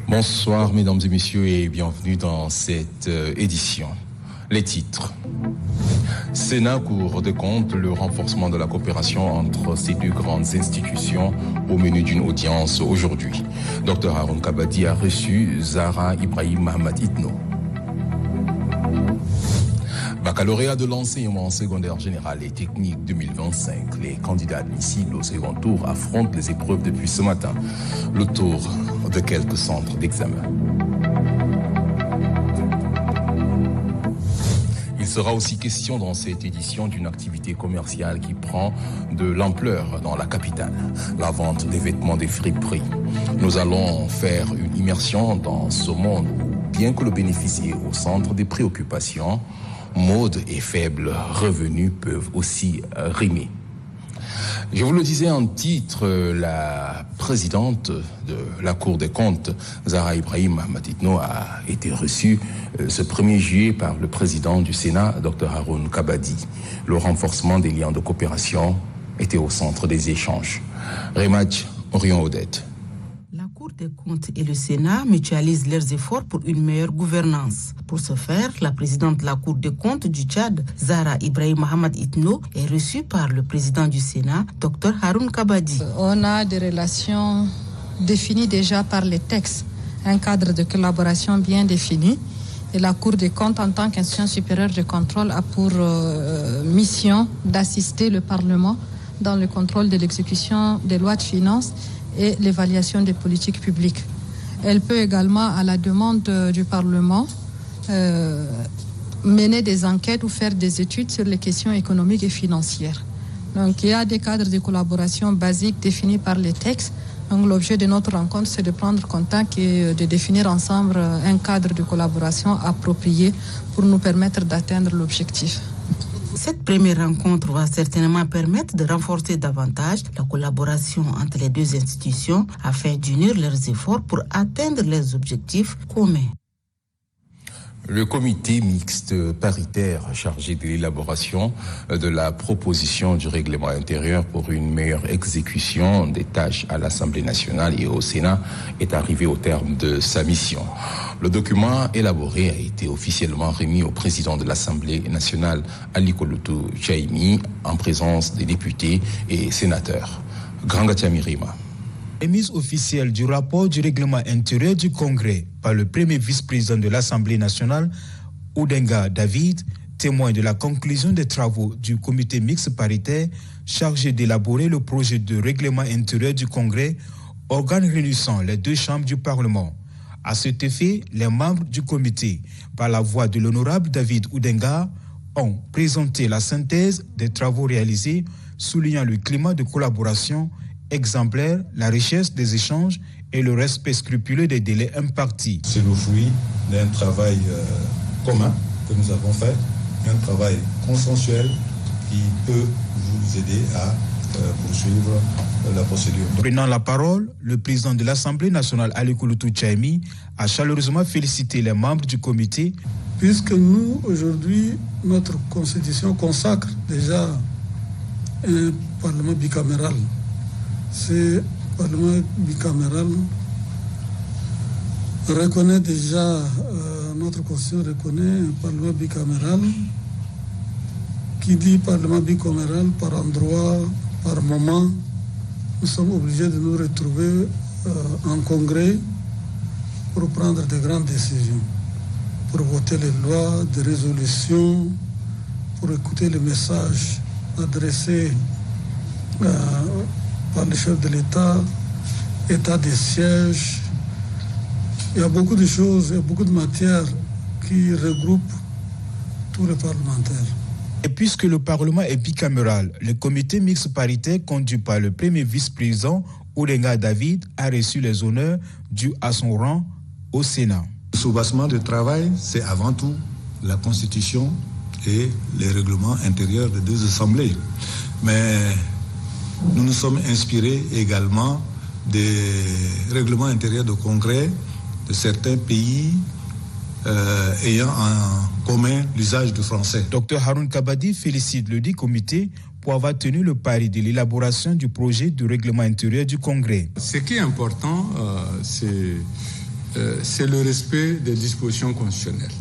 Bonsoir mesdames et messieurs et bienvenue dans cette édition. Les titres. Sénat Cour des comptes, le renforcement de la coopération entre ces deux grandes institutions au menu d'une audience aujourd'hui. Dr Haroun Kabadi a reçu Zahra Ibrahim Mohamed Itno. Baccalauréat de l'enseignement secondaire général et technique 2025. Les candidats admissibles au second tour affrontent les épreuves depuis ce matin. Le tour de quelques centres d'examen. Il sera aussi question dans cette édition d'une activité commerciale qui prend de l'ampleur dans la capitale, la vente des vêtements des friperies. Nous allons faire une immersion dans ce monde où, bien que le bénéfice est au centre des préoccupations, mode et faibles revenus peuvent aussi rimer. Je vous le disais en titre, la présidente de la Cour des comptes, Zahra Ibrahim Mohamed Itno, a été reçue ce 1er juillet par le président du Sénat, Dr Haroun Kabadi. Le renforcement des liens de coopération était au centre des échanges. Rematch, Orion-Odette. La Cour des comptes et le Sénat mutualisent leurs efforts pour une meilleure gouvernance. Pour ce faire, la présidente de la Cour des comptes du Tchad, Zahra Ibrahim Mohamed Itno, est reçue par le président du Sénat, Dr Haroun Kabadi. On a des relations définies déjà par les textes, un cadre de collaboration bien défini. Et la Cour des comptes, en tant qu'institution supérieure de contrôle, a pour mission d'assister le Parlement dans le contrôle de l'exécution des lois de finances et l'évaluation des politiques publiques. Elle peut également, à la demande du Parlement, mener des enquêtes ou faire des études sur les questions économiques et financières. Donc il y a des cadres de collaboration basiques définis par les textes. Donc l'objet de notre rencontre, c'est de prendre contact et de définir ensemble un cadre de collaboration approprié pour nous permettre d'atteindre l'objectif. Cette première rencontre va certainement permettre de renforcer davantage la collaboration entre les deux institutions afin d'unir leurs efforts pour atteindre leurs objectifs communs. Le comité mixte paritaire chargé de l'élaboration de la proposition du règlement intérieur pour une meilleure exécution des tâches à l'Assemblée nationale et au Sénat est arrivé au terme de sa mission. Le document élaboré a été officiellement remis au président de l'Assemblée nationale, Ali Kolotou Chaimi, en présence des députés et sénateurs. Grangatia Mirima. Remise officielle du rapport du règlement intérieur du Congrès par le premier vice-président de l'Assemblée nationale, Oudenga David, témoin de la conclusion des travaux du comité mixte paritaire chargé d'élaborer le projet de règlement intérieur du Congrès, organe réunissant les deux chambres du Parlement. À cet effet, les membres du comité, par la voix de l'honorable David Oudenga, ont présenté la synthèse des travaux réalisés, soulignant le climat de collaboration exemplaire, la richesse des échanges et le respect scrupuleux des délais impartis. C'est le fruit d'un travail commun que nous avons fait, un travail consensuel qui peut vous aider à poursuivre la procédure. Prenant la parole, le président de l'Assemblée nationale, Ali Kolotou Chaimi, a chaleureusement félicité les membres du comité. Puisque nous, aujourd'hui, notre constitution consacre déjà un parlement bicaméral. Ce Parlement bicaméral reconnaît déjà, notre Constitution reconnaît un Parlement bicaméral. Qui dit Parlement bicaméral par endroit, par moment, nous sommes obligés de nous retrouver en congrès pour prendre de grandes décisions, pour voter les lois, des résolutions, pour écouter les messages adressés par le chef de l'État, état des sièges. Il y a beaucoup de choses, il y a beaucoup de matières qui regroupent tous les parlementaires. Et puisque le Parlement est bicaméral, le comité mixte paritaire conduit par le premier vice-président, Oudenga David, a reçu les honneurs dus à son rang au Sénat. Le soubassement de travail, c'est avant tout la Constitution et les règlements intérieurs des deux assemblées. Mais nous nous sommes inspirés également des règlements intérieurs de congrès de certains pays ayant en commun l'usage du français. Dr Haroun Kabadi félicite le dit comité pour avoir tenu le pari de l'élaboration du projet de règlement intérieur du Congrès. Ce qui est important, c'est c'est le respect des dispositions constitutionnelles.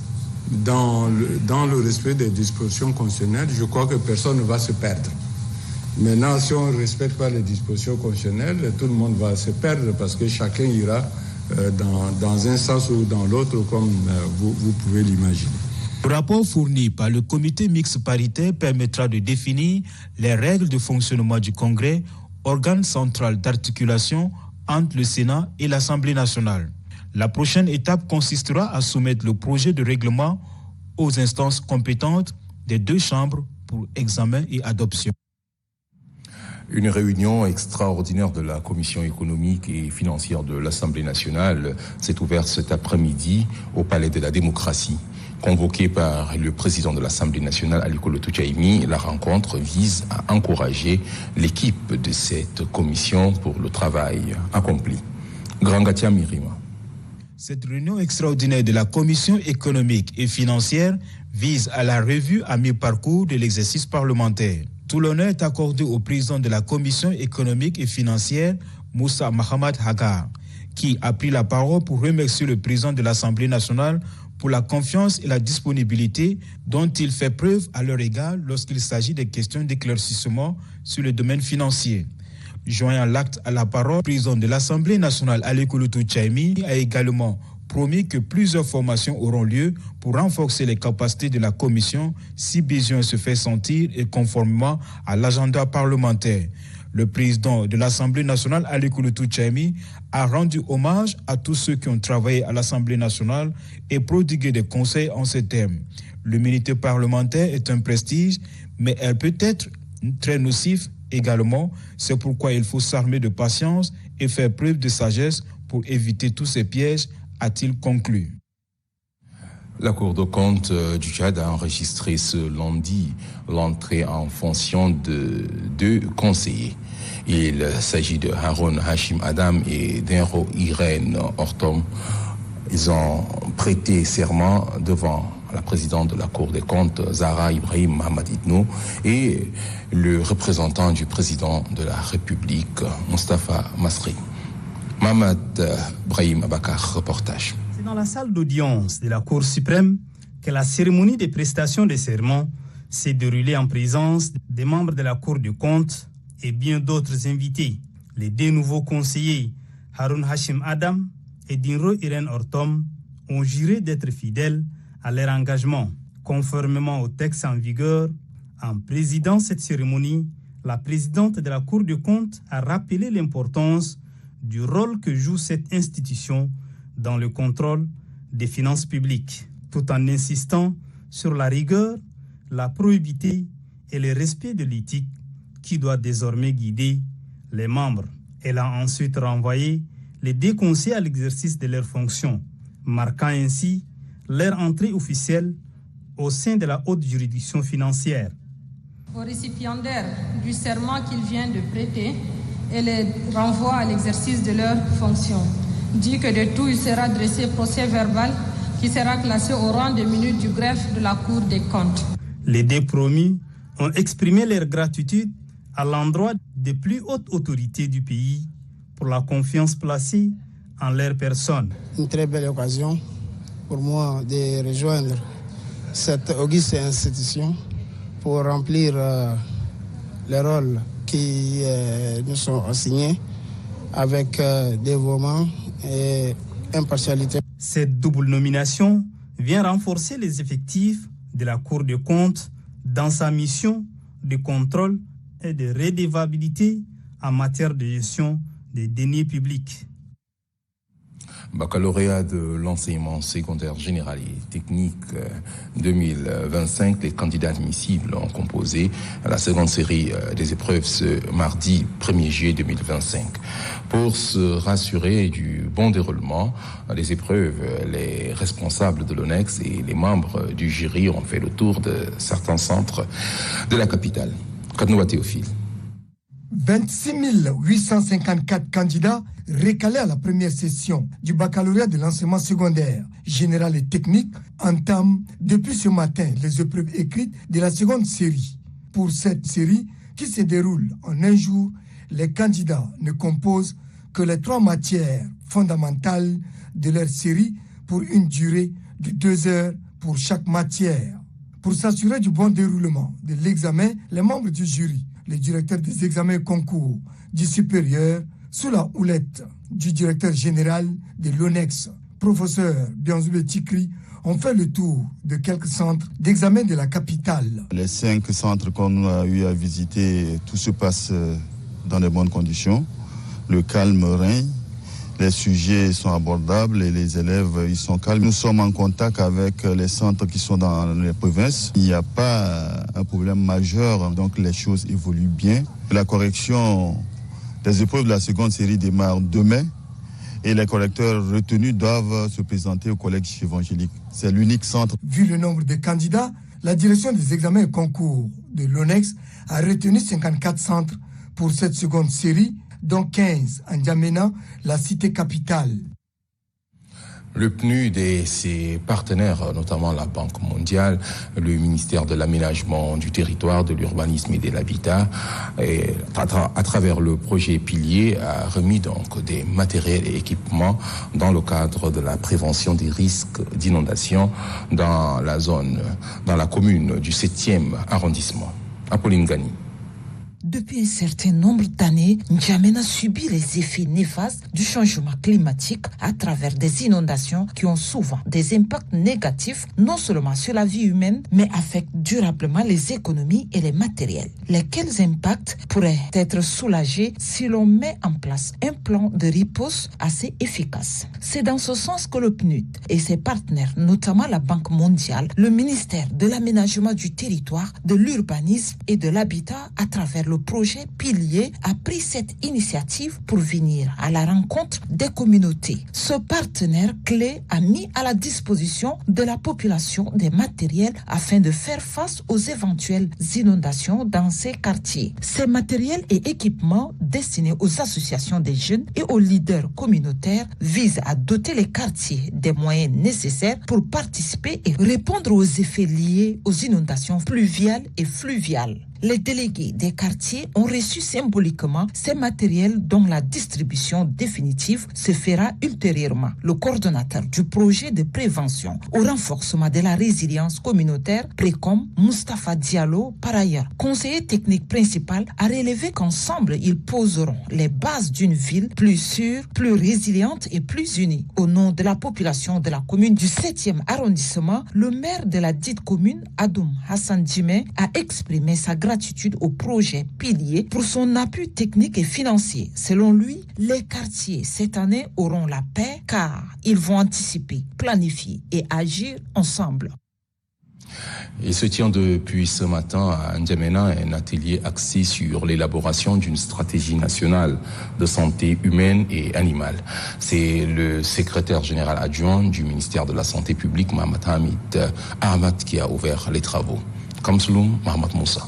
Dans le respect des dispositions constitutionnelles, je crois que personne ne va se perdre. Maintenant, si on ne respecte pas les dispositions constitutionnelles, tout le monde va se perdre parce que chacun ira dans un sens ou dans l'autre, comme vous pouvez l'imaginer. Le rapport fourni par le comité mixte paritaire permettra de définir les règles de fonctionnement du Congrès, organe central d'articulation entre le Sénat et l'Assemblée nationale. La prochaine étape consistera à soumettre le projet de règlement aux instances compétentes des deux chambres pour examen et adoption. Une réunion extraordinaire de la Commission économique et financière de l'Assemblée nationale s'est ouverte cet après-midi au Palais de la démocratie. Convoquée par le président de l'Assemblée nationale, Aliko Tchaimi, la rencontre vise à encourager l'équipe de cette commission pour le travail accompli. Grangatia Mirima. Cette réunion extraordinaire de la Commission économique et financière vise à la revue à mi-parcours de l'exercice parlementaire. Tout l'honneur est accordé au président de la Commission économique et financière, Moussa Mahamad Hagar, qui a pris la parole pour remercier le président de l'Assemblée nationale pour la confiance et la disponibilité dont il fait preuve à leur égard lorsqu'il s'agit des questions d'éclaircissement sur le domaine financier. Joignant l'acte à la parole, le président de l'Assemblée nationale, Aliko Tchaimi, a également promis que plusieurs formations auront lieu pour renforcer les capacités de la commission si besoin se fait sentir et conformément à l'agenda parlementaire. Le président de l'Assemblée nationale, Aliko Tchaimi, a rendu hommage à tous ceux qui ont travaillé à l'Assemblée nationale et prodigué des conseils en ces termes. L'immunité parlementaire est un prestige, mais elle peut être très nocive également. C'est pourquoi il faut s'armer de patience et faire preuve de sagesse pour éviter tous ces pièges, a-t-il conclu. La Cour de compte du Tchad a enregistré ce lundi l'entrée en fonction de deux conseillers. Il s'agit de Haroun Hashim Adam et d'Enro Irène Ortom. Ils ont prêté serment devant la présidente de la Cour des comptes, Zahra Ibrahim Mohamed Itno, et le représentant du président de la République, Moustapha Masri. Mohamed Brahim Abakar, reportage. C'est dans la salle d'audience de la Cour suprême que la cérémonie de prestation de serment s'est déroulée en présence des membres de la Cour des comptes et bien d'autres invités. Les deux nouveaux conseillers, Haroun Hashim Adam et Dinro Irène Ortom, ont juré d'être fidèles à leur engagement. Conformément au texte en vigueur, en présidant cette cérémonie, la présidente de la Cour des comptes a rappelé l'importance du rôle que joue cette institution dans le contrôle des finances publiques, tout en insistant sur la rigueur, la probité et le respect de l'éthique qui doit désormais guider les membres. Elle a ensuite renvoyé les deux conseillers à l'exercice de leurs fonctions, marquant ainsi leur entrée officielle au sein de la haute juridiction financière. Aux récipiendaires du serment qu'ils viennent de prêter et les renvoie à l'exercice de leurs fonctions. Dit que de tout, il sera dressé procès verbal qui sera classé au rang des minutes du greffe de la Cour des comptes. Les deux promus ont exprimé leur gratitude à l'endroit des plus hautes autorités du pays pour la confiance placée en leur personne. Une très belle occasion pour moi de rejoindre cette auguste institution pour remplir les rôles qui nous sont assignés avec dévouement et impartialité. Cette double nomination vient renforcer les effectifs de la Cour des comptes dans sa mission de contrôle et de redevabilité en matière de gestion des deniers publics. Baccalauréat de l'enseignement secondaire général et technique 2025, les candidats admissibles ont composé la seconde série des épreuves ce mardi 1er juillet 2025. Pour se rassurer du bon déroulement des épreuves, les responsables de l'ONEX et les membres du jury ont fait le tour de certains centres de la capitale. Kadnoua Théophile. 26 854 candidats recalés à la première session du baccalauréat de l'enseignement secondaire général et technique entament depuis ce matin les épreuves écrites de la seconde série. Pour cette série qui se déroule en un jour, les candidats ne composent que les 3 matières fondamentales de leur série pour une durée de 2 heures pour chaque matière. Pour s'assurer du bon déroulement de l'examen, les membres du jury, les directeurs des examens et concours du supérieur, sous la houlette du directeur général de l'ONEX, professeur Bianzoubé Tikri, ont fait le tour de quelques centres d'examen de la capitale. Les 5 centres qu'on a eu à visiter, tout se passe dans de bonnes conditions. Le calme règne, les sujets sont abordables et les élèves ils sont calmes. Nous sommes en contact avec les centres qui sont dans les provinces. Il n'y a pas un problème majeur, donc les choses évoluent bien. La correction des épreuves de la seconde série démarre demain. Et les correcteurs retenus doivent se présenter au collège évangélique. C'est l'unique centre. Vu le nombre de candidats, la direction des examens et concours de l'ONEX a retenu 54 centres pour cette seconde série, dont 15 en N'Djamena, la cité capitale. Le PNUD et ses partenaires, notamment la Banque mondiale, le ministère de l'Aménagement du territoire, de l'urbanisme et de l'habitat, et à travers le projet Pilier, a remis donc des matériels et équipements dans le cadre de la prévention des risques d'inondation dans la commune du 7e arrondissement. Apolline Gani. Depuis un certain nombre d'années, N'Djamena subit les effets néfastes du changement climatique à travers des inondations qui ont souvent des impacts négatifs non seulement sur la vie humaine, mais affectent durablement les économies et les matériels. Lesquels impacts pourraient être soulagés si l'on met en place un plan de riposte assez efficace. C'est dans ce sens que le PNUD et ses partenaires, notamment la Banque mondiale, le ministère de l'Aménagement du territoire, de l'urbanisme et de l'habitat à travers le projet Pilier a pris cette initiative pour venir à la rencontre des communautés. Ce partenaire clé a mis à la disposition de la population des matériels afin de faire face aux éventuelles inondations dans ces quartiers. Ces matériels et équipements destinés aux associations des jeunes et aux leaders communautaires visent à doter les quartiers des moyens nécessaires pour participer et répondre aux effets liés aux inondations pluviales et fluviales. Les délégués des quartiers ont reçu symboliquement ces matériels dont la distribution définitive se fera ultérieurement. Le coordonnateur du projet de prévention au renforcement de la résilience communautaire, Précom, Moustapha Diallo, par ailleurs conseiller technique principal, a relevé qu'ensemble ils poseront les bases d'une ville plus sûre, plus résiliente et plus unie. Au nom de la population de la commune du 7e arrondissement, le maire de la dite commune, Adoum Hassan Djimé, a exprimé sa gratitude au projet Pilier pour son appui technique et financier. Selon lui, les quartiers cette année auront la paix car ils vont anticiper, planifier et agir ensemble. Il se tient depuis ce matin à N'Djamena un atelier axé sur l'élaboration d'une stratégie nationale de santé humaine et animale. C'est le secrétaire général adjoint du ministère de la Santé publique, Mohamed Hamid Ahmad, qui a ouvert les travaux. Kamsloum Mohamed Moussa.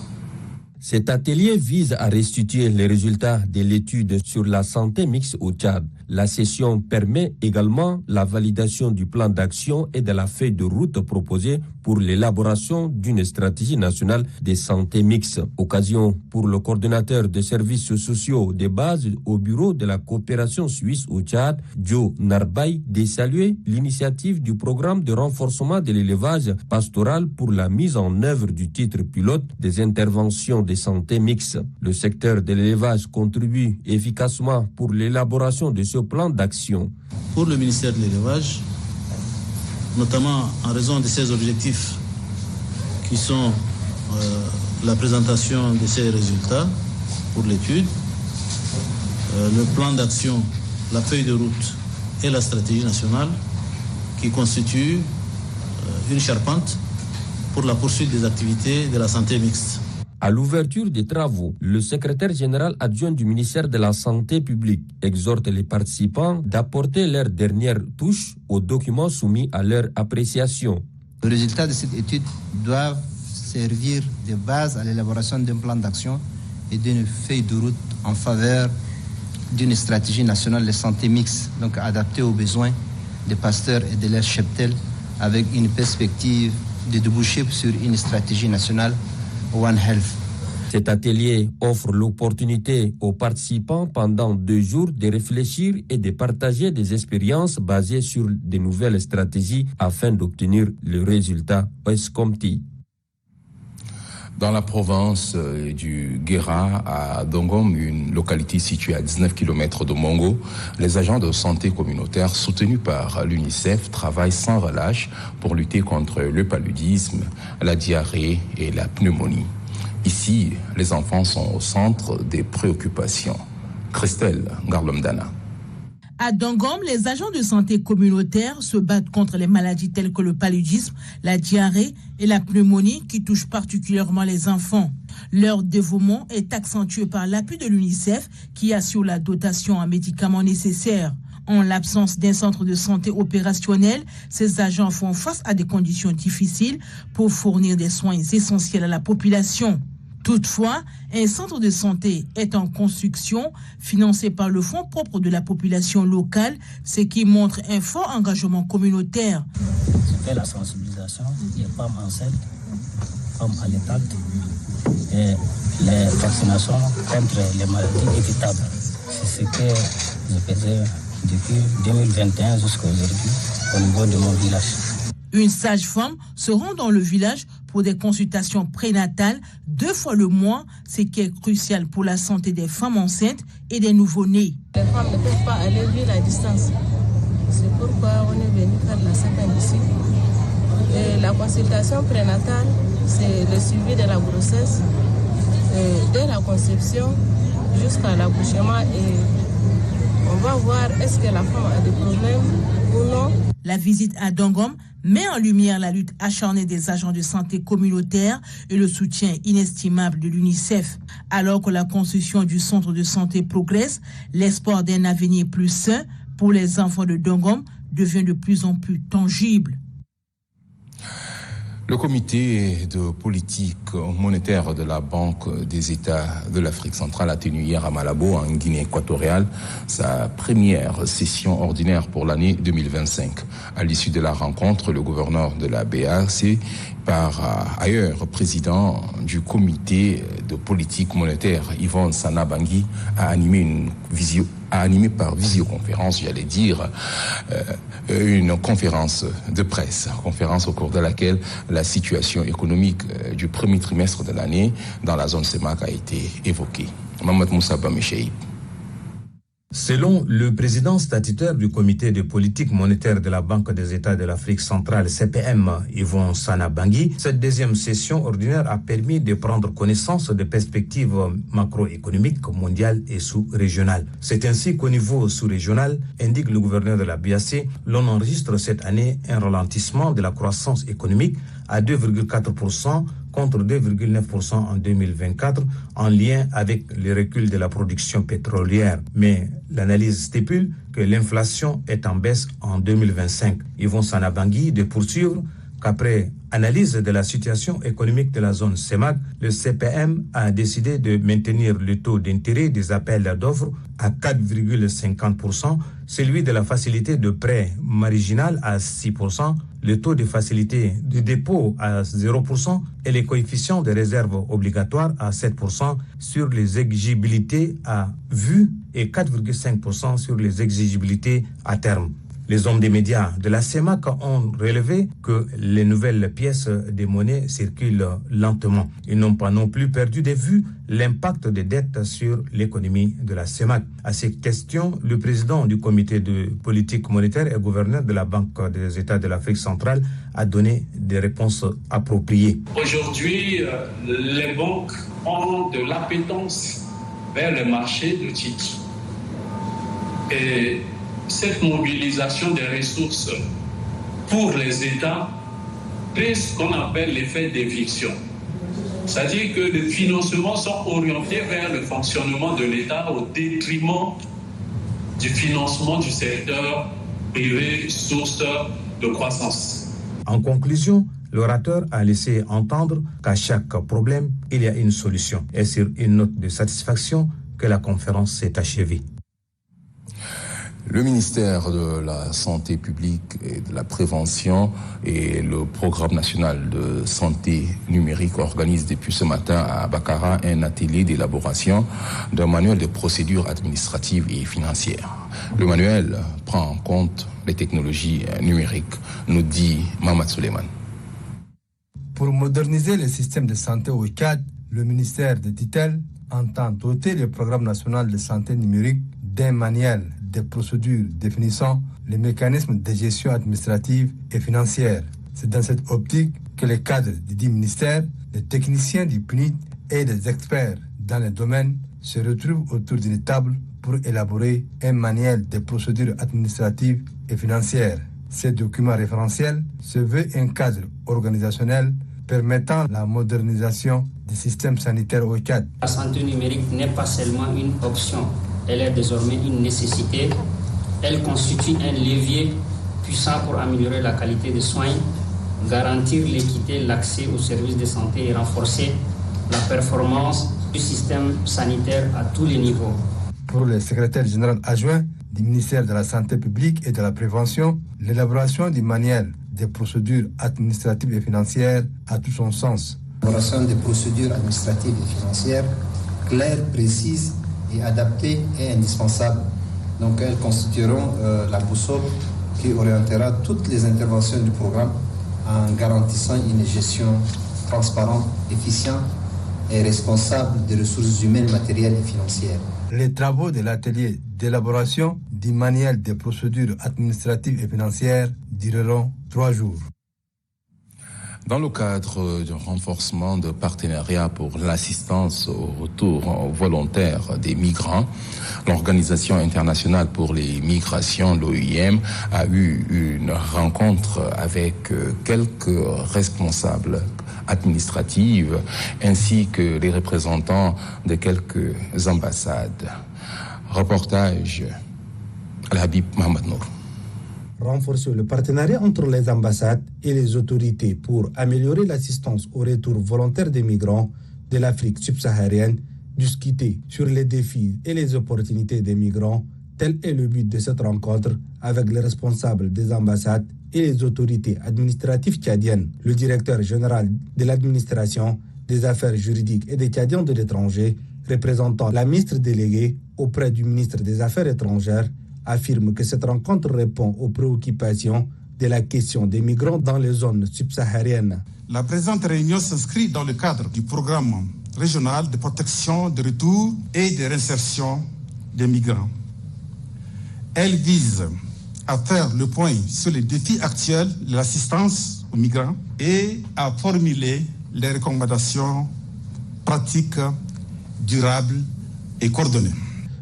Cet atelier vise à restituer les résultats de l'étude sur la santé mixte au Tchad. La session permet également la validation du plan d'action et de la feuille de route proposée pour l'élaboration d'une stratégie nationale de santé mixte. Occasion pour le coordonnateur des services sociaux de base au bureau de la coopération suisse au Tchad, Joe Narbay, de saluer l'initiative du programme de renforcement de l'élevage pastoral pour la mise en œuvre du titre pilote des interventions de santé mixte. Le secteur de l'élevage contribue efficacement pour l'élaboration de ce plan d'action. Pour le ministère de l'élevage, notamment en raison de ces objectifs qui sont la présentation de ces résultats pour l'étude, le plan d'action, la feuille de route et la stratégie nationale qui constituent une charpente pour la poursuite des activités de la santé mixte. À l'ouverture des travaux, le secrétaire général adjoint du ministère de la Santé publique exhorte les participants d'apporter leur dernière touche aux documents soumis à leur appréciation. Les résultats de cette étude doivent servir de base à l'élaboration d'un plan d'action et d'une feuille de route en faveur d'une stratégie nationale de santé mixte, donc adaptée aux besoins des pasteurs et de leurs cheptels, avec une perspective de déboucher sur une stratégie nationale One Health. Cet atelier offre l'opportunité aux participants pendant 2 jours de réfléchir et de partager des expériences basées sur de nouvelles stratégies afin d'obtenir le résultat escompté. Dans la province du Guéra, à Dongom, une localité située à 19 km de Mongo, les agents de santé communautaire soutenus par l'UNICEF travaillent sans relâche pour lutter contre le paludisme, la diarrhée et la pneumonie. Ici, les enfants sont au centre des préoccupations. Christelle Garlomdana. À Dongom, les agents de santé communautaire se battent contre les maladies telles que le paludisme, la diarrhée et la pneumonie qui touchent particulièrement les enfants. Leur dévouement est accentué par l'appui de l'UNICEF qui assure la dotation en médicaments nécessaires. En l'absence d'un centre de santé opérationnel, ces agents font face à des conditions difficiles pour fournir des soins essentiels à la population. Toutefois, un centre de santé est en construction, financé par le fonds propre de la population locale, ce qui montre un fort engagement communautaire. Je fais la sensibilisation des femmes enceintes, femmes allaitantes et les vaccinations contre les maladies évitables. C'est ce que je faisais depuis 2021 jusqu'à aujourd'hui au niveau de mon village. Une sage-femme se rend dans le village pour des consultations prénatales 2 fois le mois, ce qui est crucial pour la santé des femmes enceintes et des nouveau-nés. Les femmes ne peuvent pas aller vivre à distance. C'est pourquoi on est venu faire la CEPEN ici. Et la consultation prénatale, c'est le suivi de la grossesse, dès la conception jusqu'à l'accouchement. Et on va voir est-ce que la femme a des problèmes ou non. La visite à Dongom met en lumière la lutte acharnée des agents de santé communautaire et le soutien inestimable de l'UNICEF. Alors que la construction du centre de santé progresse, l'espoir d'un avenir plus sain pour les enfants de Dongom devient de plus en plus tangible. Le comité de politique monétaire de la Banque des États de l'Afrique centrale a tenu hier à Malabo, en Guinée équatoriale, sa première session ordinaire pour l'année 2025. À l'issue de la rencontre, le gouverneur de la BAC, par ailleurs président du comité de politique monétaire, Yvon Sana Bangui, a animé par visioconférence, une conférence de presse, conférence au cours de laquelle la situation économique du premier trimestre de l'année dans la zone CEMAC a été évoquée. Mamadou Moussa Bamichéib. Selon le président statutaire du comité de politique monétaire de la Banque des États de l'Afrique centrale, CPM, Yvon Sana Bangui, cette deuxième session ordinaire a permis de prendre connaissance des perspectives macroéconomiques mondiales et sous-régionales. C'est ainsi qu'au niveau sous-régional, indique le gouverneur de la BAC, l'on enregistre cette année un ralentissement de la croissance économique à 2,4% contre 2,9% en 2024, en lien avec le recul de la production pétrolière. Mais l'analyse stipule que l'inflation est en baisse en 2025. Yvon Sana Bangui de poursuivre qu'après analyse de la situation économique de la zone CEMAC, le CPM a décidé de maintenir le taux d'intérêt des appels d'offres à 4,50%, celui de la facilité de prêt marginal à 6%, le taux de facilité de dépôt à 0% et les coefficients de réserve obligatoires à 7% sur les exigibilités à vue et 4,5% sur les exigibilités à terme. Les hommes des médias de la CEMAC ont relevé que les nouvelles pièces des monnaies circulent lentement. Ils n'ont pas non plus perdu de vue l'impact des dettes sur l'économie de la CEMAC. À ces questions, le président du comité de politique monétaire et gouverneur de la Banque des États de l'Afrique centrale a donné des réponses appropriées. Aujourd'hui, les banques ont de l'appétence vers le marché de titres. Et cette mobilisation des ressources pour les États crée ce qu'on appelle l'effet d'éviction. C'est-à-dire que les financements sont orientés vers le fonctionnement de l'État au détriment du financement du secteur privé, source de croissance. En conclusion, l'orateur a laissé entendre qu'à chaque problème, il y a une solution. Et sur une note de satisfaction que la conférence s'est achevée. Le ministère de la Santé publique et de la Prévention et le Programme national de santé numérique organisent depuis ce matin à Bakara un atelier d'élaboration d'un manuel de procédures administratives et financières. Le manuel prend en compte les technologies numériques, nous dit Mamad Suleiman. Pour moderniser le système de santé au Tchad, le ministère de tutelle entend doter le Programme national de santé numérique d'un manuel des procédures définissant les mécanismes de gestion administrative et financière. C'est dans cette optique que les cadres du dit ministère, les techniciens du PNUD et des experts dans le domaine se retrouvent autour d'une table pour élaborer un manuel des procédures administratives et financières. Ce document référentiel se veut un cadre organisationnel permettant la modernisation du système sanitaire au Tchad. La santé numérique n'est pas seulement une option, elle est désormais une nécessité. Elle constitue un levier puissant pour améliorer la qualité des soins, garantir l'équité, l'accès aux services de santé et renforcer la performance du système sanitaire à tous les niveaux. Pour le secrétaire général adjoint du ministère de la Santé publique et de la Prévention, l'élaboration du manuel des procédures administratives et financières a tout son sens. L'élaboration des procédures administratives et financières claires, précises et adaptées est indispensable. Donc elles constitueront la boussole qui orientera toutes les interventions du programme en garantissant une gestion transparente, efficiente et responsable des ressources humaines, matérielles et financières. Les travaux de l'atelier d'élaboration du manuel des procédures administratives et financières dureront 3 jours. Dans le cadre du renforcement de partenariat pour l'assistance au retour volontaire des migrants, l'Organisation internationale pour les migrations, l'OIM, a eu une rencontre avec quelques responsables administratifs ainsi que les représentants de quelques ambassades. Reportage Al-Habib Mohamed Nour. Renforcer le partenariat entre les ambassades et les autorités pour améliorer l'assistance au retour volontaire des migrants de l'Afrique subsaharienne, discuter sur les défis et les opportunités des migrants, tel est le but de cette rencontre avec les responsables des ambassades et les autorités administratives tchadiennes. Le directeur général de l'administration des affaires juridiques et des Tchadiens de l'étranger, représentant la ministre déléguée auprès du ministre des Affaires étrangères, affirme que cette rencontre répond aux préoccupations de la question des migrants dans les zones subsahariennes. La présente réunion s'inscrit dans le cadre du programme régional de protection, de retour et de réinsertion des migrants. Elle vise à faire le point sur les défis actuels de l'assistance aux migrants et à formuler les recommandations pratiques, durables et coordonnées.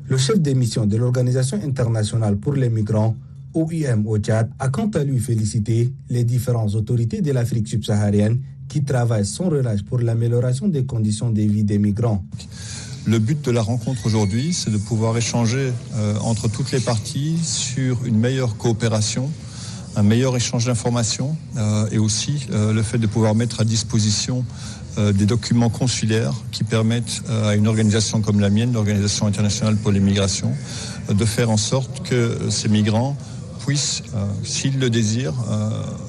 Le chef des missions de l'Organisation internationale pour les migrants, OIM au Tchad, a quant à lui félicité les différentes autorités de l'Afrique subsaharienne qui travaillent sans relâche pour l'amélioration des conditions de vie des migrants. Le but de la rencontre aujourd'hui, c'est de pouvoir échanger entre toutes les parties sur une meilleure coopération, un meilleur échange d'informations et aussi le fait de pouvoir mettre à disposition des documents consulaires qui permettent à une organisation comme la mienne, l'Organisation internationale pour les migrations, de faire en sorte que ces migrants puissent, s'ils le désirent,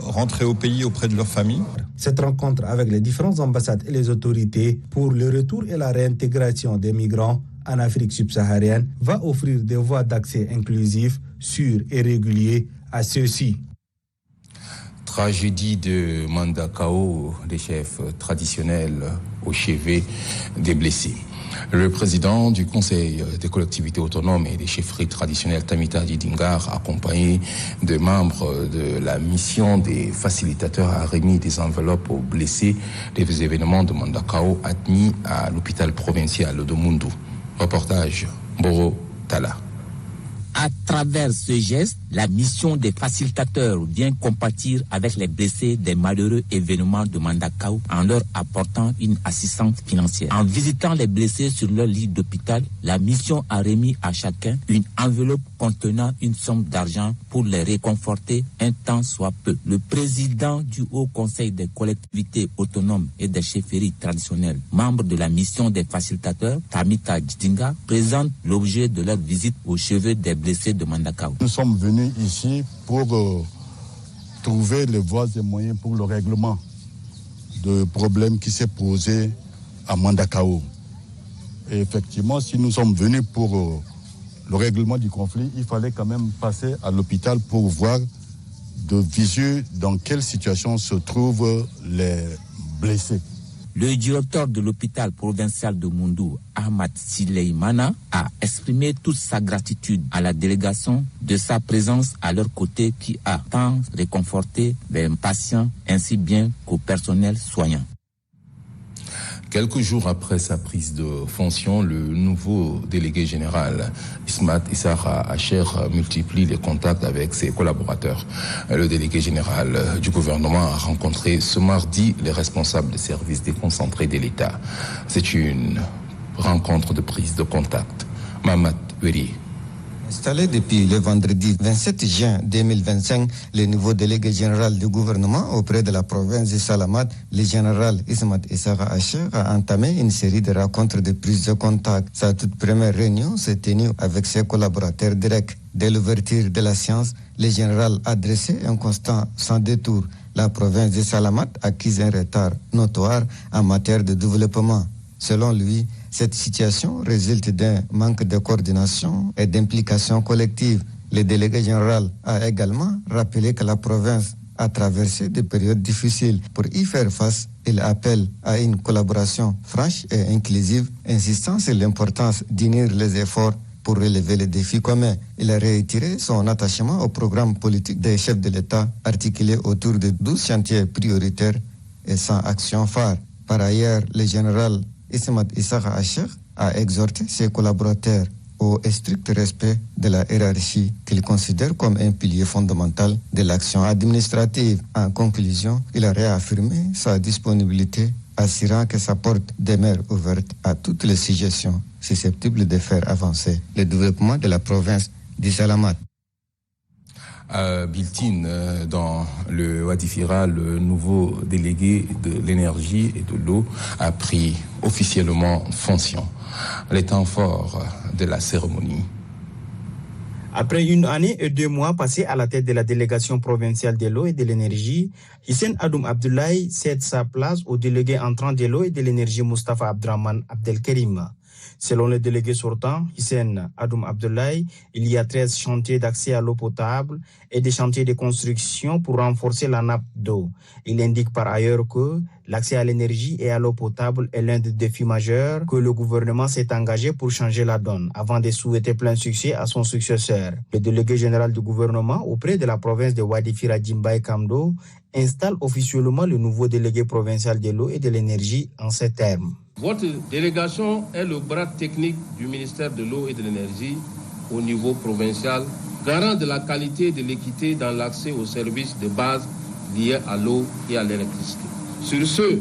rentrer au pays auprès de leur famille. Cette rencontre avec les différentes ambassades et les autorités pour le retour et la réintégration des migrants en Afrique subsaharienne va offrir des voies d'accès inclusives, sûres et régulières à ceux-ci. Tragédie de Mandakao, des chefs traditionnels au chevet des blessés. Le président du Conseil des collectivités autonomes et des chefferies traditionnelles Tamita Didingar, accompagné de membres de la mission des facilitateurs, a remis des enveloppes aux blessés des événements de Mandakao admis à l'hôpital provincial de Mundu. Reportage Boro Tala. À travers ce geste, la mission des facilitateurs vient compatir avec les blessés des malheureux événements de Mandakao en leur apportant une assistance financière. En visitant les blessés sur leur lit d'hôpital, la mission a remis à chacun une enveloppe contenant une somme d'argent pour les réconforter un temps soit peu. Le président du Haut Conseil des collectivités autonomes et des chefferies traditionnelles, membre de la mission des facilitateurs, Tamita Djinga, présente l'objet de leur visite au chevet des blessés de Mandakao. Nous sommes venus ici pour trouver les voies et moyens pour le règlement de problème qui s'est posé à Mandakao. Et effectivement, si nous sommes venus pour le règlement du conflit, il fallait quand même passer à l'hôpital pour voir de visu dans quelle situation se trouvent les blessés. Le directeur de l'hôpital provincial de Moundou, Ahmad Sileymana, a exprimé toute sa gratitude à la délégation de sa présence à leur côté qui a tant réconforté les patients ainsi bien qu'au personnel soignant. Quelques jours après sa prise de fonction, le nouveau délégué général Ismat Issara Hacher multiplie les contacts avec ses collaborateurs. Le délégué général du gouvernement a rencontré ce mardi les responsables des services déconcentrés de l'État. C'est une rencontre de prise de contact. Mamat Weri. Installé depuis le vendredi 27 juin 2025, le nouveau délégué général du gouvernement auprès de la province de Salamat, le général Ismat Issara Hacher, a entamé une série de rencontres de prise de contact. Sa toute première réunion s'est tenue avec ses collaborateurs directs. Dès l'ouverture de la séance, le général a dressé un constat sans détour. La province de Salamat accuse un retard notoire en matière de développement. Selon lui, cette situation résulte d'un manque de coordination et d'implication collective. Le délégué général a également rappelé que la province a traversé des périodes difficiles. Pour y faire face, il appelle à une collaboration franche et inclusive, insistant sur l'importance d'unir les efforts pour relever les défis communs. Il a réitéré son attachement au programme politique des chefs de l'État, articulé autour de 12 chantiers prioritaires et 100 actions phares. Par ailleurs, le général Ismat Issara Hacher a exhorté ses collaborateurs au strict respect de la hiérarchie qu'il considère comme un pilier fondamental de l'action administrative. En conclusion, il a réaffirmé sa disponibilité, assurant que sa porte demeure ouverte à toutes les suggestions susceptibles de faire avancer le développement de la province du Salamat. À Biltine, dans le Wadifira, le nouveau délégué de l'énergie et de l'eau a pris officiellement fonction. Les temps forts de la cérémonie. Après une année et 2 mois passés à la tête de la délégation provinciale de l'eau et de l'énergie, Hissène Adoum Abdoulaye cède sa place au délégué entrant de l'eau et de l'énergie Moustapha Abdraman Abdelkerim. Selon le délégué sortant, Hissène Adoum Abdoulaye, il y a 13 chantiers d'accès à l'eau potable et des chantiers de construction pour renforcer la nappe d'eau. Il indique par ailleurs que l'accès à l'énergie et à l'eau potable est l'un des défis majeurs que le gouvernement s'est engagé pour changer la donne, avant de souhaiter plein succès à son successeur. Le délégué général du gouvernement auprès de la province de Wadifira Djimbaye Kamdo installe officiellement le nouveau délégué provincial de l'eau et de l'énergie en ces termes. Votre délégation est le bras technique du ministère de l'eau et de l'énergie au niveau provincial, garant de la qualité et de l'équité dans l'accès aux services de base liés à l'eau et à l'électricité. Sur ce,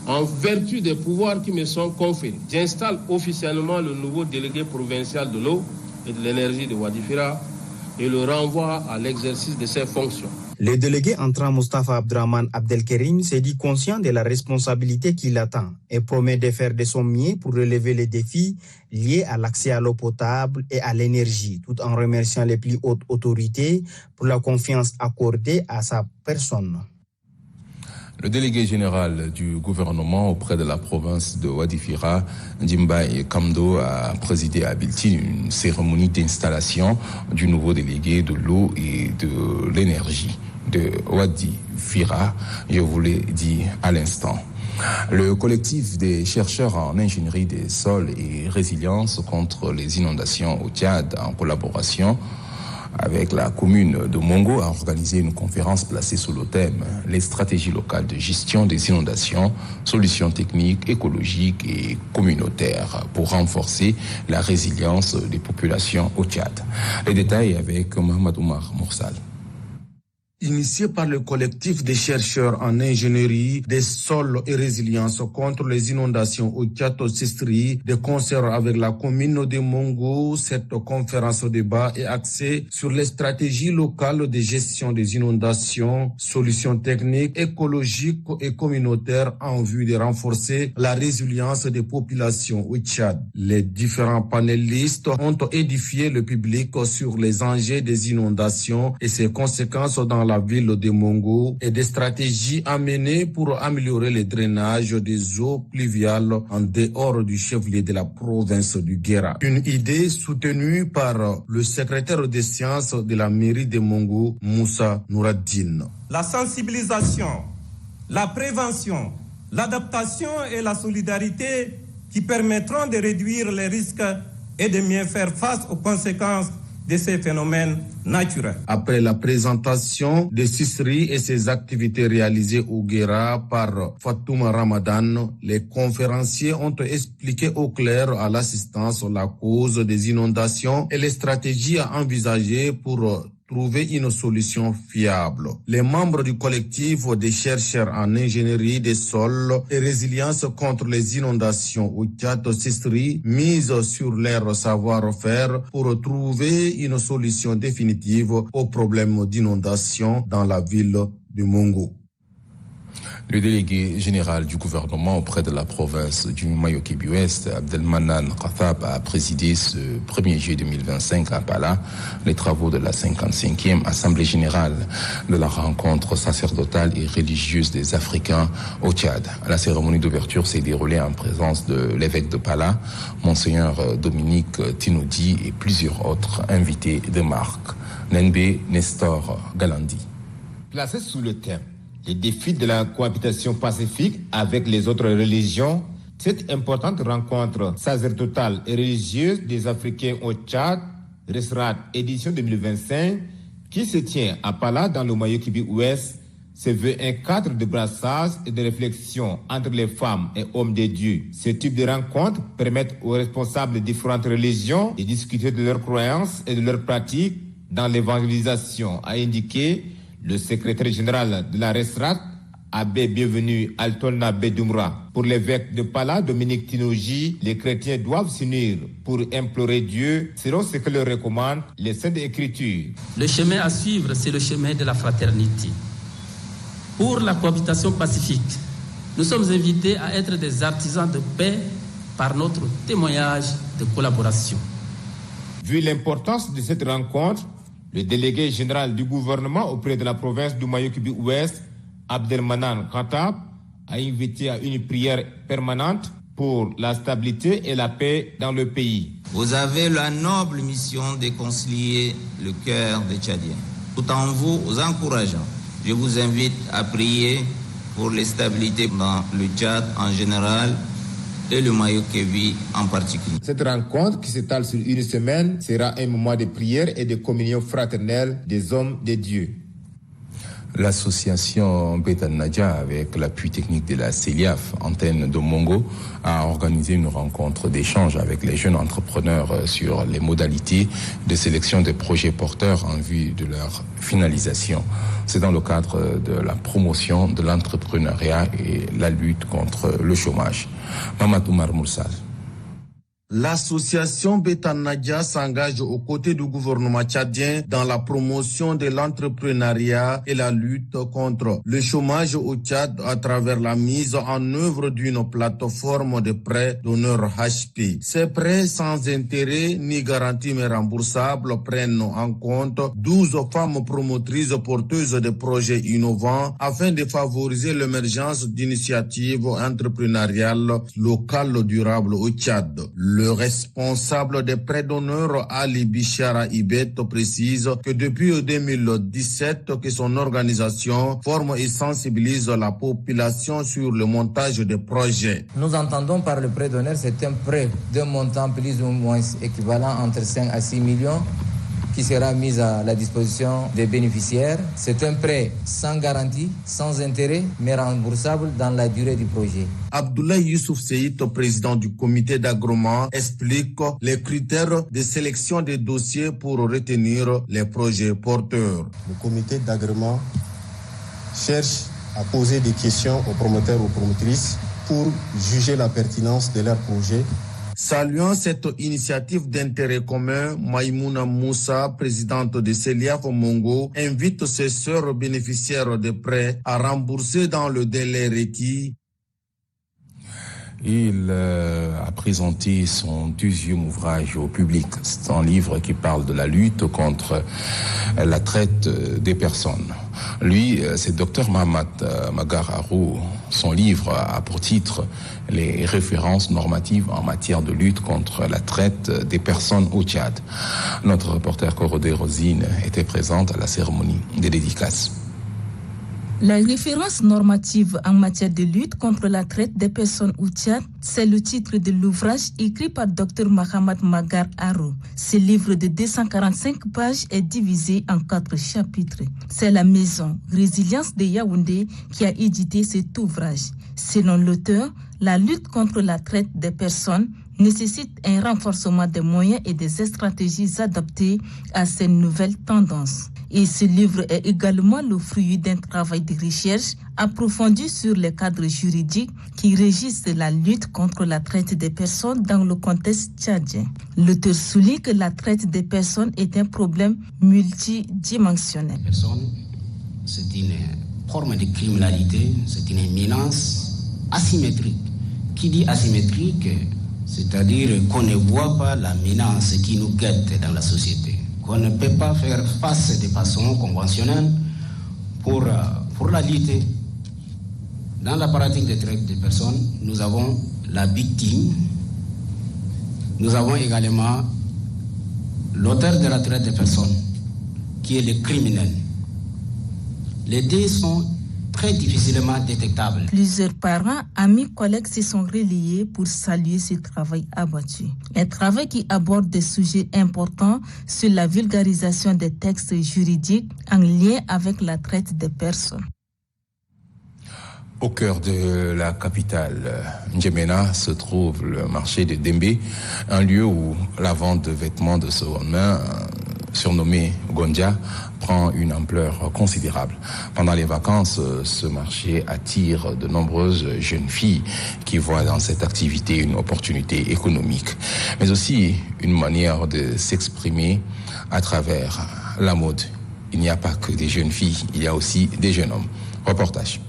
en vertu des pouvoirs qui me sont conférés, j'installe officiellement le nouveau délégué provincial de l'eau et de l'énergie de Wadifira et le renvoie à l'exercice de ses fonctions. Le délégué entrant Moustapha Abdraman Abdelkerim s'est dit conscient de la responsabilité qui l'attend et promet de faire de son mieux pour relever les défis liés à l'accès à l'eau potable et à l'énergie, tout en remerciant les plus hautes autorités pour la confiance accordée à sa personne. Le délégué général du gouvernement auprès de la province de Wadifira, Djimbaye Kamdo, a présidé à Biltine une cérémonie d'installation du nouveau délégué de l'eau et de l'énergie de Wadifira, je vous l'ai dit à l'instant. Le collectif des chercheurs en ingénierie des sols et résilience contre les inondations au Tchad, en collaboration avec la commune de Mongo, a organisé une conférence placée sous le thème « Les stratégies locales de gestion des inondations, solutions techniques, écologiques et communautaires pour renforcer la résilience des populations au Tchad ». Les détails avec Mohamed Oumar Moursal. initié par le collectif des chercheurs en ingénierie des sols et résilience contre les inondations au Tchad-Sistri, de concert avec la commune de Mongo. Cette conférence débat est axée sur les stratégies locales de gestion des inondations, solutions techniques, écologiques et communautaires en vue de renforcer la résilience des populations au Tchad. Les différents panélistes ont édifié le public sur les enjeux des inondations et ses conséquences dans la ville de Mongo et des stratégies à mener pour améliorer le drainage des eaux pluviales en dehors du chef-lieu de la province du Guéra. Une idée soutenue par le secrétaire des sciences de la mairie de Mongo, Moussa Nouraddine. La sensibilisation, la prévention, l'adaptation et la solidarité qui permettront de réduire les risques et de mieux faire face aux conséquences de ces phénomènes naturels. Après la présentation de Sistri et ses activités réalisées au Guéra par Fatouma Ramadan, les conférenciers ont expliqué au clair à l'assistance la cause des inondations et les stratégies à envisager pour trouver une solution fiable. Les membres du collectif des chercheurs en ingénierie des sols et résilience contre les inondations au Tchad-Sistri misent sur leur savoir-faire pour trouver une solution définitive aux problèmes d'inondation dans la ville de Mongo. Le délégué général du gouvernement auprès de la province du Mayo-Kébi-Ouest, Abdelmanan Khathab, a présidé ce 1er juillet 2025 à Pala les travaux de la 55e Assemblée générale de la rencontre sacerdotale et religieuse des Africains au Tchad. La cérémonie d'ouverture s'est déroulée en présence de l'évêque de Pala, Monseigneur Dominique Tinoudi et plusieurs autres invités de marque. Nenbe Nestor Galandi. Placé sous le thème les défis de la cohabitation pacifique avec les autres religions, cette importante rencontre sacerdotale et religieuse des Africains au Tchad, Resrat édition 2025, qui se tient à Pala dans le Mayo-Kébi-Ouest, se veut un cadre de brassage et de réflexion entre les femmes et hommes de Dieu. Ce type de rencontre permet aux responsables de différentes religions de discuter de leurs croyances et de leurs pratiques dans l'évangélisation, a indiqué le secrétaire général de la Resrat, Abbé bienvenu Altona Bedoumra. Pour l'évêque de Pala, Dominique Tinoji, les chrétiens doivent s'unir pour implorer Dieu selon ce que leur recommandent les Saintes Écritures. Le chemin à suivre, c'est le chemin de la fraternité. Pour la cohabitation pacifique, nous sommes invités à être des artisans de paix par notre témoignage de collaboration. Vu l'importance de cette rencontre, le délégué général du gouvernement auprès de la province du Mayo-Kébi-Ouest, Abdelmanan Khathab, a invité à une prière permanente pour la stabilité et la paix dans le pays. Vous avez la noble mission de concilier le cœur des Tchadiens. Tout en vous encourageant, je vous invite à prier pour la stabilité dans le Tchad en général et le Mayo-Kébi en particulier. Cette rencontre qui s'étale sur une semaine sera un moment de prière et de communion fraternelle des hommes de Dieu. L'association Betan Nadja, avec l'appui technique de la CELIAF, antenne de Mongo, a organisé une rencontre d'échange avec les jeunes entrepreneurs sur les modalités de sélection des projets porteurs en vue de leur finalisation. C'est dans le cadre de la promotion de l'entrepreneuriat et la lutte contre le chômage. Mamadou Marmoursal. L'association Betan Nadja s'engage aux côtés du gouvernement tchadien dans la promotion de l'entrepreneuriat et la lutte contre le chômage au Tchad à travers la mise en œuvre d'une plateforme de prêts d'honneur HP. Ces prêts sans intérêt ni garantie mais remboursables prennent en compte 12 femmes promotrices porteuses de projets innovants afin de favoriser l'émergence d'initiatives entrepreneuriales locales durables au Tchad. Le responsable des prêts d'honneur, Ali Bichara Ibet, précise que depuis 2017, que son organisation forme et sensibilise la population sur le montage des projets. Nous entendons par le prêt d'honneur, c'est un prêt d'un montant plus ou moins équivalent entre 5 à 6 millions qui sera mise à la disposition des bénéficiaires. C'est un prêt sans garantie, sans intérêt, mais remboursable dans la durée du projet. Abdoulaye Youssouf Seyit, président du comité d'agrément, explique les critères de sélection des dossiers pour retenir les projets porteurs. Le comité d'agrément cherche à poser des questions aux promoteurs ou promotrices pour juger la pertinence de leur projet. Saluant cette initiative d'intérêt commun, Maïmouna Moussa, présidente de CELIAF Mongo, invite ses sœurs bénéficiaires de prêts à rembourser dans le délai requis. Il a présenté son deuxième ouvrage au public. C'est un livre qui parle de la lutte contre la traite des personnes. Lui, c'est Dr Mohamed Magar Arou. Son livre a pour titre « Les références normatives en matière de lutte contre la traite des personnes au Tchad ». Notre reporter Korodé Rosine était présente à la cérémonie des dédicaces. La référence normative en matière de lutte contre la traite des personnes au Tchad, c'est le titre de l'ouvrage écrit par Dr Mohamed Magar Arou. Ce livre de 245 pages est divisé en 4 chapitres. C'est la maison Résilience de Yaoundé qui a édité cet ouvrage. Selon l'auteur, la lutte contre la traite des personnes nécessite un renforcement des moyens et des stratégies adaptées à ces nouvelles tendances. Et ce livre est également le fruit d'un travail de recherche approfondi sur les cadres juridiques qui régissent la lutte contre la traite des personnes dans le contexte tchadien. L'auteur souligne que la traite des personnes est un problème multidimensionnel. C'est une forme de criminalité, c'est une menace asymétrique. Qui dit asymétrique, c'est-à-dire qu'on ne voit pas la menace qui nous guette dans la société, qu'on ne peut pas faire face de façon conventionnelle pour la lutter. Dans la pratique de traite des personnes, nous avons la victime, nous avons également l'auteur de la traite des personnes, qui est le criminel. Les deux sont très difficilement détectables. Plusieurs parents, amis, collègues se sont relayés pour saluer ce travail abattu. Un travail qui aborde des sujets importants sur la vulgarisation des textes juridiques en lien avec la traite des personnes. Au cœur de la capitale, N'Djamena, se trouve le marché de Dembe, un lieu où la vente de vêtements de seconde main, surnommé Gondja, prend une ampleur considérable. Pendant les vacances, ce marché attire de nombreuses jeunes filles qui voient dans cette activité une opportunité économique, mais aussi une manière de s'exprimer à travers la mode. Il n'y a pas que des jeunes filles, il y a aussi des jeunes hommes. Reportage.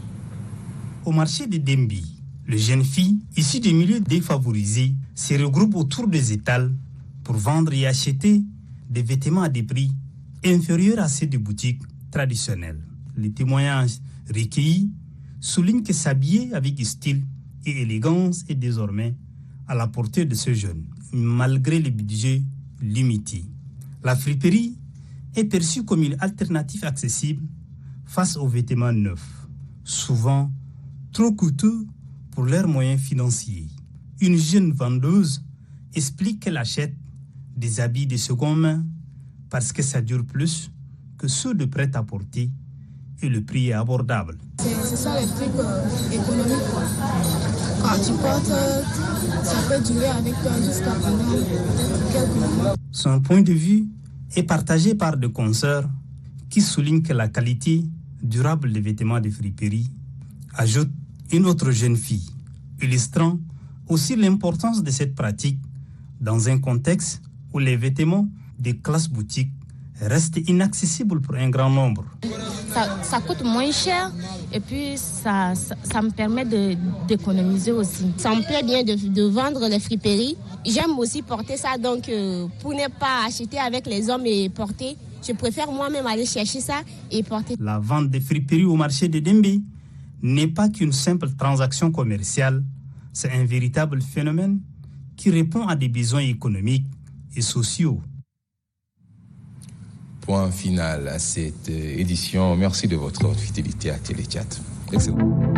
Au marché de Dembi, les jeunes filles issues des milieux défavorisés se regroupent autour des étals pour vendre et acheter des vêtements à des prix inférieurs à ceux des boutiques traditionnelles. Les témoignages recueillis soulignent que s'habiller avec style et élégance est désormais à la portée de ces jeunes, malgré les budgets limités. La friperie est perçue comme une alternative accessible face aux vêtements neufs, souvent trop coûteux pour leurs moyens financiers. Une jeune vendeuse explique qu'elle achète des habits de seconde main parce que ça dure plus que ceux de prêt-à-porter et le prix est abordable. Ce sont les trucs économiques. Quand tu portes, ça peut durer avec toi jusqu'à pendant quelques mois. Son point de vue est partagé par des consoeurs qui soulignent que la qualité durable des vêtements de friperie ajoute une autre jeune fille, illustrant aussi l'importance de cette pratique dans un contexte où les vêtements des classes boutiques restent inaccessibles pour un grand nombre. Ça coûte moins cher et puis ça me permet d'économiser aussi. Ça me plaît bien de vendre les friperies. J'aime aussi porter ça, donc pour ne pas acheter avec les hommes et porter, je préfère moi-même aller chercher ça et porter. La vente des friperies au marché de Dembe n'est pas qu'une simple transaction commerciale, c'est un véritable phénomène qui répond à des besoins économiques et sociaux. Point final à cette édition. Merci de votre fidélité à Téléchat. Excellent.